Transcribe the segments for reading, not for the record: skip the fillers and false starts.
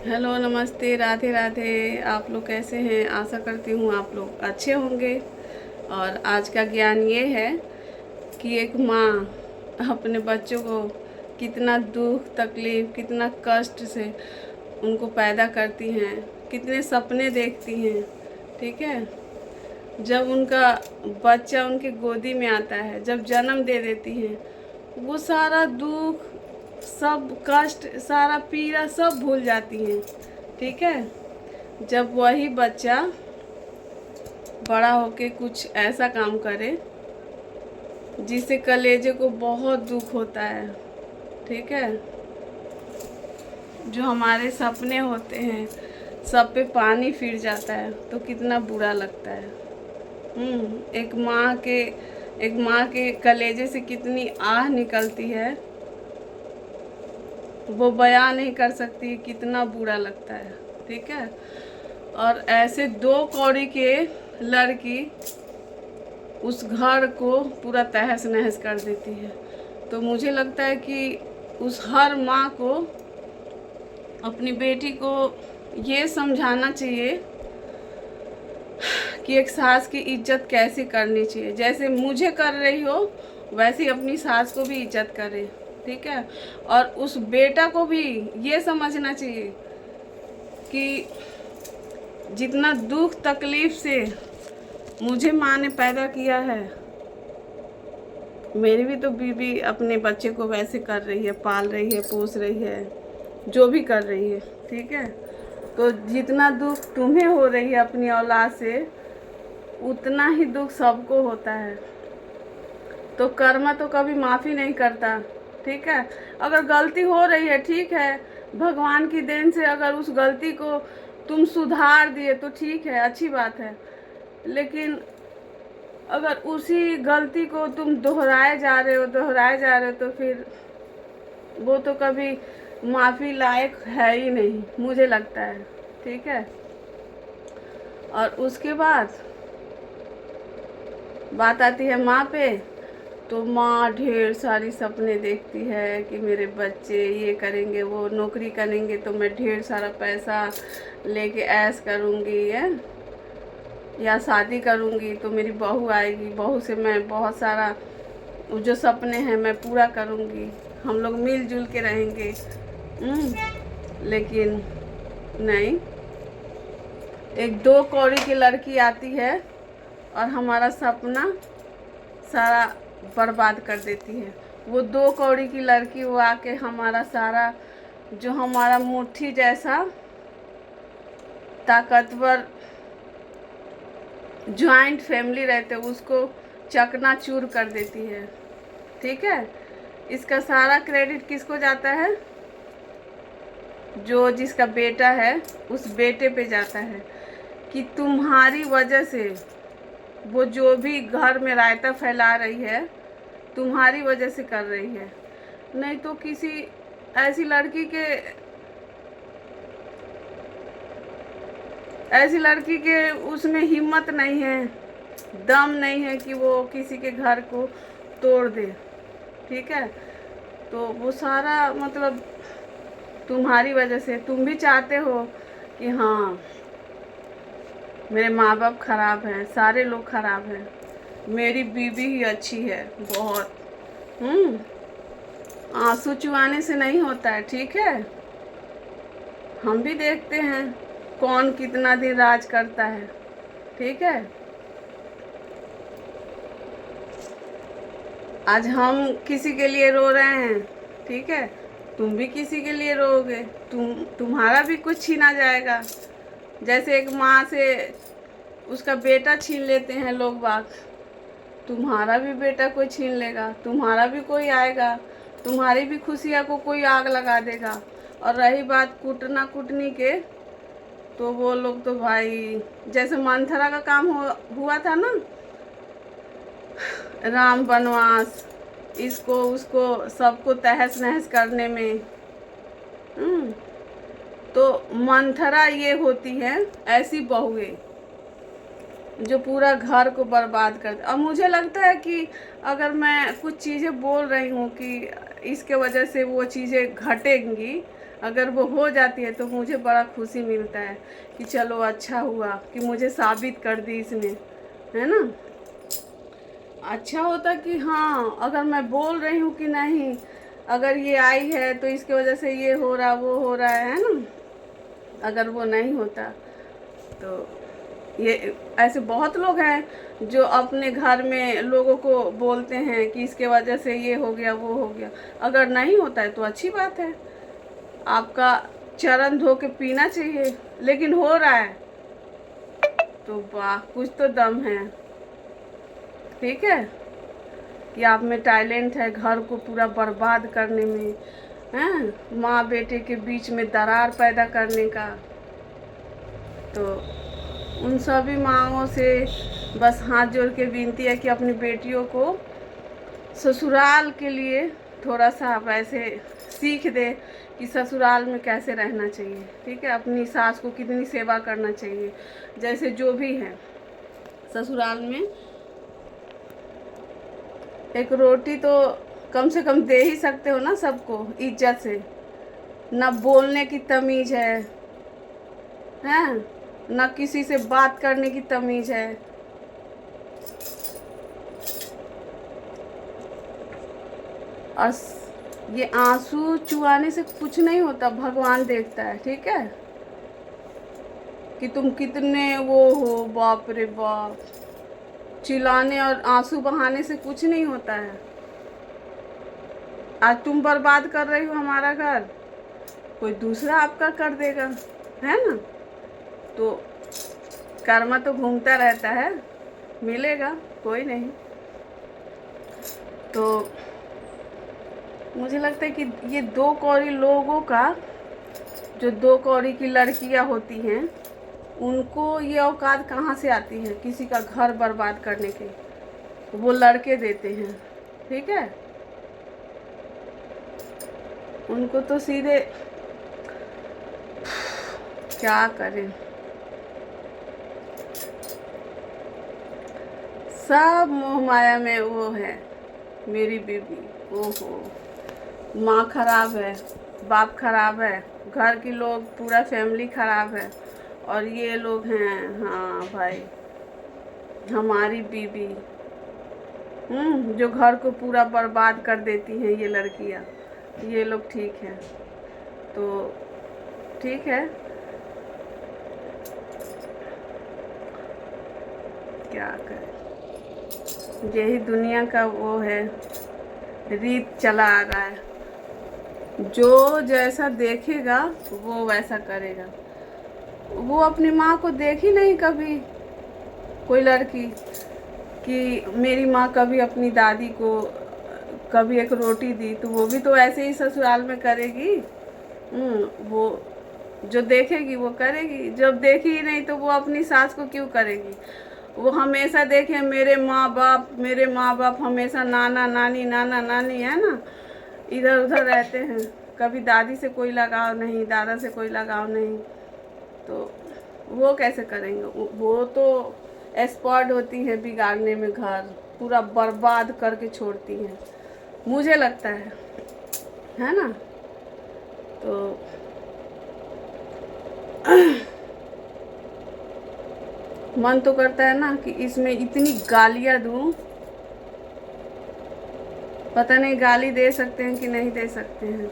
Hello, नमस्ते, राधे राधे। आप लोग कैसे हैं? आशा करती हूँ आप लोग अच्छे होंगे। और आज का ज्ञान ये है कि एक माँ अपने बच्चों को कितना दुख तकलीफ़, कितना कष्ट से उनको पैदा करती हैं, कितने सपने देखती हैं। ठीक है। जब उनका बच्चा उनके गोदी में आता है, जब जन्म दे देती हैं, वो सारा दुख, सब कष्ट, सारा पीड़ा सब भूल जाती हैं। ठीक है। जब वही बच्चा बड़ा होके कुछ ऐसा काम करे जिससे कलेजे को बहुत दुख होता है। ठीक है। जो हमारे सपने होते हैं सब पे पानी फिर जाता है तो कितना बुरा लगता है। एक माँ के कलेजे से कितनी आह निकलती है, वो बयां नहीं कर सकती, कितना बुरा लगता है। ठीक है। और ऐसे दो कौड़ी के लड़की उस घर को पूरा तहस नहस कर देती है। तो मुझे लगता है कि उस हर माँ को अपनी बेटी को ये समझाना चाहिए कि एक सास की इज्जत कैसे करनी चाहिए। जैसे मुझे कर रही हो वैसे ही अपनी सास को भी इज्जत करे। ठीक है। और उस बेटा को भी ये समझना चाहिए कि जितना दुख तकलीफ से मुझे माँ ने पैदा किया है, मेरी भी तो बीवी अपने बच्चे को वैसे कर रही है, पाल रही है, पोस रही है, जो भी कर रही है। ठीक है। तो जितना दुख तुम्हें हो रही है अपनी औलाद से, उतना ही दुख सबको होता है। तो कर्मा तो कभी माफ़ी नहीं करता। ठीक है। अगर गलती हो रही है, ठीक है, भगवान की देन से अगर उस गलती को तुम सुधार दिए तो ठीक है, अच्छी बात है। लेकिन अगर उसी गलती को तुम दोहराए जा रहे हो तो फिर वो तो कभी माफ़ी लायक है ही नहीं, मुझे लगता है। ठीक है। और उसके बाद बात आती है माँ पे। तो माँ ढेर सारी सपने देखती है कि मेरे बच्चे ये करेंगे, वो नौकरी करेंगे तो मैं ढेर सारा पैसा लेके ऐश करूँगी है, या शादी करूँगी तो मेरी बहू आएगी, बहू से मैं बहुत सारा जो सपने हैं मैं पूरा करूँगी, हम लोग मिलजुल के रहेंगे। लेकिन नहीं, एक दो कौड़ी की लड़की आती है और हमारा सपना सारा बर्बाद कर देती है। वो दो कौड़ी की लड़की वो आके हमारा सारा, जो हमारा मुट्ठी जैसा ताकतवर जॉइंट फैमिली रहते उसको चकनाचूर कर देती है। ठीक है। इसका सारा क्रेडिट किसको जाता है? जो जिसका बेटा है उस बेटे पे जाता है कि तुम्हारी वजह से वो जो भी घर में रायता फैला रही है तुम्हारी वजह से कर रही है। नहीं तो किसी ऐसी लड़की के उसमें हिम्मत नहीं है, दम नहीं है कि वो किसी के घर को तोड़ दे। ठीक है। तो वो सारा मतलब तुम्हारी वजह से, तुम भी चाहते हो कि हाँ मेरे माँ बाप खराब हैं, सारे लोग खराब हैं, मेरी बीवी ही अच्छी है बहुत। आंसू चुआने से नहीं होता है। ठीक है। हम भी देखते हैं कौन कितना दिन राज करता है। ठीक है। आज हम किसी के लिए रो रहे हैं, ठीक है, तुम भी किसी के लिए रोओगे, तुम्हारा भी कुछ छीना जाएगा। जैसे एक माँ से उसका बेटा छीन लेते हैं लोग बाग, तुम्हारा भी बेटा कोई छीन लेगा, तुम्हारा भी कोई आएगा, तुम्हारी भी खुशियाँ को कोई आग लगा देगा। और रही बात कुटना कुटनी के, तो वो लोग तो भाई, जैसे मंथरा का काम हुआ था ना, राम वनवास, इसको उसको सबको तहस नहस करने में। तो मंथरा ये होती है ऐसी बहुएं जो पूरा घर को बर्बाद कर दे। अब मुझे लगता है कि अगर मैं कुछ चीज़ें बोल रही हूँ कि इसके वजह से वो चीज़ें घटेंगी, अगर वो हो जाती है तो मुझे बड़ा खुशी मिलता है कि चलो अच्छा हुआ कि मुझे साबित कर दी इसने, है ना। अच्छा होता कि हाँ, अगर मैं बोल रही हूँ कि नहीं, अगर ये आई है तो इसकी वजह से ये हो रहा वो हो रहा है ना। अगर वो नहीं होता तो ये ऐसे बहुत लोग हैं जो अपने घर में लोगों को बोलते हैं कि इसके वजह से ये हो गया वो हो गया। अगर नहीं होता है तो अच्छी बात है, आपका चरण धो के पीना चाहिए। लेकिन हो रहा है तो वाह, कुछ तो दम है। ठीक है कि आप में टैलेंट है घर को पूरा बर्बाद करने में, हैं, माँ बेटे के बीच में दरार पैदा करने का। तो उन सभी माँओं से बस हाथ जोड़ के विनती है कि अपनी बेटियों को ससुराल के लिए थोड़ा सा वैसे सीख दे कि ससुराल में कैसे रहना चाहिए। ठीक है, अपनी सास को कितनी सेवा करना चाहिए। जैसे जो भी है ससुराल में एक रोटी तो कम से कम दे ही सकते हो ना सबको इज्जत से। ना बोलने की तमीज़ है ना किसी से बात करने की तमीज़ है। और ये आंसू चुआने से कुछ नहीं होता, भगवान देखता है। ठीक है कि तुम कितने वो हो, बाप रे बाप। चिल्लाने और आंसू बहाने से कुछ नहीं होता है। आज तुम बर्बाद कर रही हो हमारा घर, कोई दूसरा आपका कर देगा, है ना। तो कर्मा तो घूमता रहता है, मिलेगा, कोई नहीं। तो मुझे लगता है कि ये दो कौड़ी लोगों का, जो दो कौड़ी की लड़कियां होती हैं, उनको ये औकात कहाँ से आती है किसी का घर बर्बाद करने के। वो लड़के देते हैं। ठीक है, उनको तो सीधे क्या करें। सब मोह माया में वो है मेरी बीबी। ओहो, माँ खराब है, बाप खराब है, घर के लोग पूरा फैमिली खराब है, और ये लोग हैं, हाँ भाई, हमारी बीबी, जो घर को पूरा बर्बाद कर देती हैं ये लड़कियाँ। ये लोग ठीक है तो ठीक है, क्या करें। यही दुनिया का वो है, रीत चला आ रहा है। जो जैसा देखेगा वो वैसा करेगा। वो अपनी माँ को देखी नहीं कभी कोई लड़की कि मेरी माँ कभी अपनी दादी को कभी एक रोटी दी, तो वो भी तो ऐसे ही ससुराल में करेगी। वो जो देखेगी वो करेगी, जब देखी ही नहीं तो वो अपनी सास को क्यों करेगी। वो हमेशा देखे मेरे माँ बाप हमेशा नाना नानी है ना, इधर उधर रहते हैं, कभी दादी से कोई लगाव नहीं, दादा से कोई लगाव नहीं, तो वो कैसे करेंगे। वो तो एक्सपर्ट होती हैं बिगाड़ने में, घर पूरा बर्बाद करके छोड़ती हैं, मुझे लगता है ना। तो मन तो करता है ना कि इसमें इतनी गालियाँ दूँ, पता नहीं गाली दे सकते हैं कि नहीं दे सकते हैं,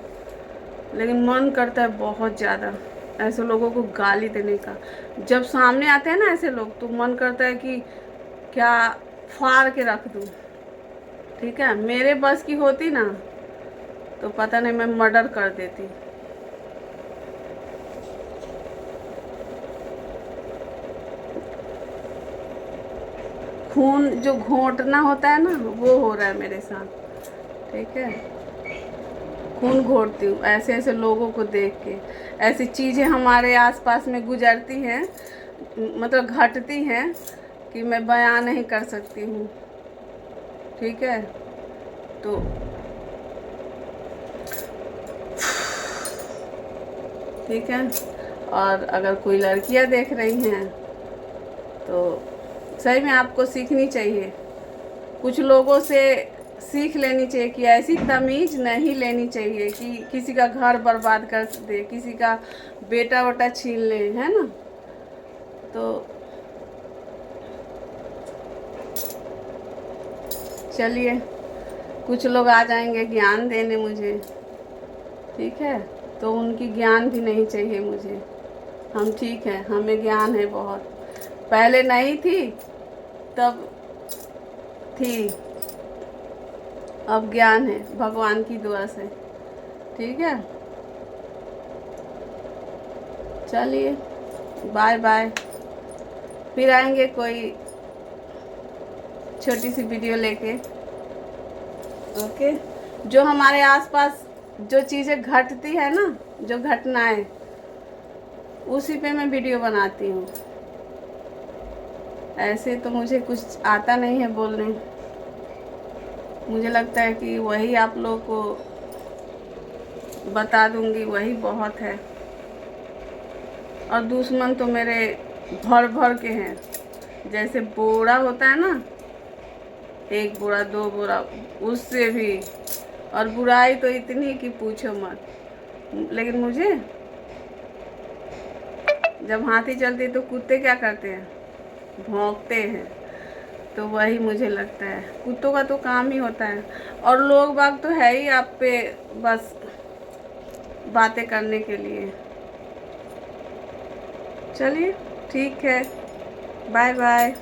लेकिन मन करता है बहुत ज़्यादा ऐसे लोगों को गाली देने का। जब सामने आते हैं ना ऐसे लोग तो मन करता है कि क्या फाड़ के रख दूँ। ठीक है, मेरे बस की होती ना तो पता नहीं मैं मर्डर कर देती। खून जो घोंटना होता है ना वो हो रहा है मेरे साथ। ठीक है, खून घोटती हूँ ऐसे ऐसे लोगों को देख के। ऐसी चीज़ें हमारे आसपास में गुजरती हैं, मतलब घटती हैं, कि मैं बयान नहीं कर सकती हूँ। ठीक है, तो ठीक है। और अगर कोई लड़कियां देख रही हैं तो सही में आपको सीखनी चाहिए। कुछ लोगों से सीख लेनी चाहिए कि ऐसी तमीज़ नहीं लेनी चाहिए कि किसी का घर बर्बाद कर दे, किसी का बेटा वोटा छीन ले, है ना। तो चलिए, कुछ लोग आ जाएंगे ज्ञान देने मुझे, ठीक है, तो उनकी ज्ञान भी नहीं चाहिए मुझे। हम ठीक है, हमें ज्ञान है बहुत, पहले नहीं थी तब थी, अब ज्ञान है भगवान की दुआ से, ठीक है। चलिए, बाय बाय, फिर आएंगे कोई छोटी सी वीडियो लेके। ओके, जो हमारे आसपास जो चीज़ें घटती है ना, जो घटनाएं, उसी पे मैं वीडियो बनाती हूँ। ऐसे तो मुझे कुछ आता नहीं है बोलने, मुझे लगता है कि वही आप लोग को बता दूंगी वही बहुत है। और दुश्मन तो मेरे भर भर के हैं, जैसे बोरा होता है ना, 1 बोरा 2 बोरा, उससे भी। और बुराई तो इतनी कि पूछो मत। लेकिन मुझे जब हाथी चलती तो कुत्ते क्या करते हैं, भौंकते हैं। तो वही मुझे लगता है, कुत्तों का तो काम ही होता है। और लोग बाग तो है ही आप पे बस बातें करने के लिए। चलिए, ठीक है, बाय बाय।